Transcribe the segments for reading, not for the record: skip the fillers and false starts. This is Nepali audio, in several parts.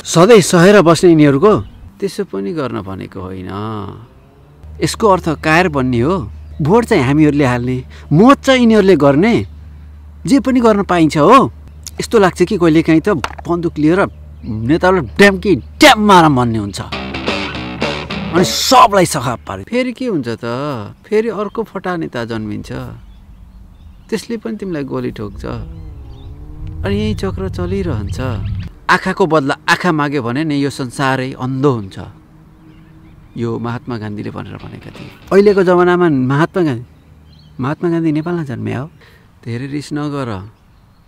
सधैँ सहेर बस्ने यिनीहरूको त्यसो पनि गर्न भनेको होइन। यसको अर्थ कायर बन्ने हो। भोट चाहिँ हामीहरूले हाल्ने, मत चाहिँ यिनीहरूले गर्ने, जे पनि गर्न पाइन्छ हो। यस्तो लाग्छ कि कहिलेकाहीँ त बन्दुक लिएर नेतालाई ड्याम्की ड्याम मार भन्ने हुन्छ अनि सबलाई सखाप पारे। फेरि के हुन्छ त, फेरि अर्को फटा नेता जन्मिन्छ, त्यसले पनि तिमीलाई गोली ठोक्छ अनि यही चक्र चलिरहन्छ। आँखाको बदला आँखा माग्यो भने नि यो संसारै अन्धो हुन्छ। यो महात्मा गान्धीले भनेर भनेका थिए। अहिलेको जमानामा महात्मा गान्धी नेपालमा जन्मिया हो। धेरै रिस नगर,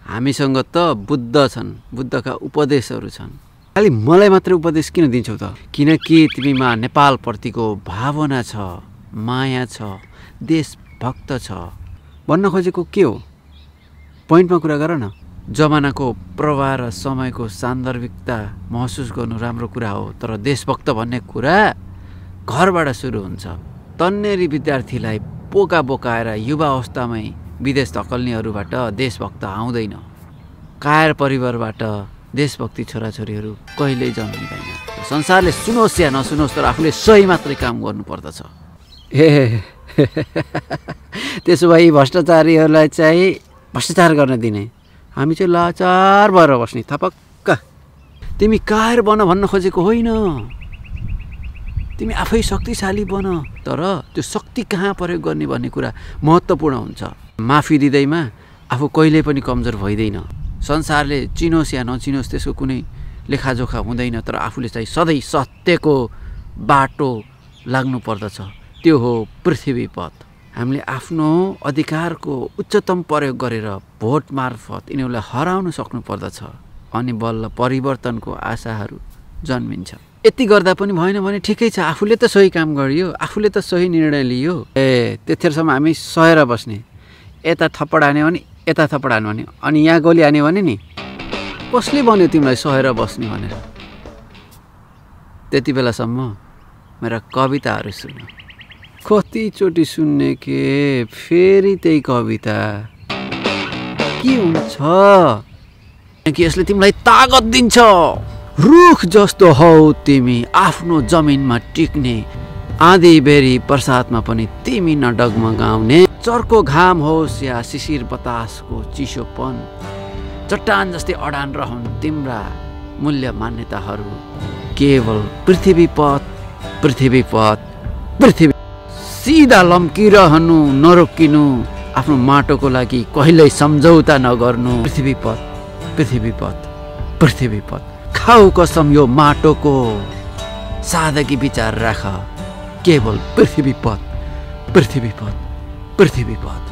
हामीसँग त बुद्ध छन्, बुद्धका उपदेशहरू छन्। खालि मलाई मात्रै उपदेश किन दिन्छौ त? किनकि तिमीमा नेपालप्रतिको भावना छ, माया छ, देशभक्त छ। भन्न खोजेको के हो? पोइन्टमा कुरा गर न। जमानाको प्रवाह र समयको सान्दर्भिकता महसुस गर्नु राम्रो कुरा हो, तर देशभक्त भन्ने कुरा घरबाट सुरु हुन्छ। तन्नेरी विद्यार्थीलाई पोका बोकाएर युवा अवस्थामै विदेश धकल्नेहरूबाट देशभक्त आउँदैन। कायर परिवारबाट देशभक्ति छोराछोरीहरू कहिल्यै जन्मिँदैन। संसारले सुनोस् या नसुनोस्, तर आफूले सही मात्रै काम गर्नुपर्दछ। त्यसो भए भ्रष्टाचारीहरूलाई चाहिँ भ्रष्टाचार गर्न दिने, हामी चाहिँ लाचार भएर बस्ने। थपक्क तिमी कायर बन भन्न खोजेको होइन, तिमी आफै शक्तिशाली बन। तर त्यो शक्ति कहाँ प्रयोग गर्ने भन्ने कुरा महत्त्वपूर्ण हुन्छ। माफी दिँदैमा आफू कहिल्यै पनि कमजोर भइदैन। संसारले चिनोस् या नचिनोस् त्यसको कुनै लेखाजोखा हुँदैन, तर आफूले चाहिँ सधैँ सत्यको बाटो लाग्नु पर्दछ। त्यो हो पृथ्वी पथ। हामीले आफ्नो अधिकारको उच्चतम प्रयोग गरेर भोट मार्फत यिनीहरूलाई हराउन सक्नु पर्दछ अनि बल्ल परिवर्तनको आशाहरू जन्मिन्छ। यति गर्दा पनि भएन भने ठिकै छ, आफूले त सही काम गरियो, आफूले त सही निर्णय लियो। त्यतिखेरसम्म हामी सहेर बस्ने। यता थप्पड हान्यो भने यता थप्पड हान्यो भने, अनि यहाँ गोली हान्यो भने नि कसले भन्यो तिमीलाई सहेर बस्ने भनेर? त्यति बेलासम्म मेरा कविताहरू सुन्नु। कतिचोटि सुन्ने के फेरि त्यही कविता के हुन्छ कि यसले तिमीलाई तागत दिन्छ। रुख जस्तो हौ तिमी आफ्नो जमिनमा टिक्ने, आँधी बेरी बर्सातमा पनि तिमी नडगमगाउने। चर्को घाम होस् या शिशिर बतासको चिसोपन, चट्टान जस्तै अडान रहन् तिम्रा मूल्य मान्यताहरू। केवल पृथ्वी पथ, पृथ्वी पथ, पृथ्वी। सिधा लम्किरहनु, नरोकिनु, आफ्नो माटोको लागि कहिल्यै सम्झौता नगर्नु। पृथ्वी पथ, पृथ्वी पथ, पृथ्वी पथ। खाऊ कसम यो माटोको, सादगी विचार राख। केवल पृथ्वी पथ, पृथ्वी पथ, पृथ्वी पथ।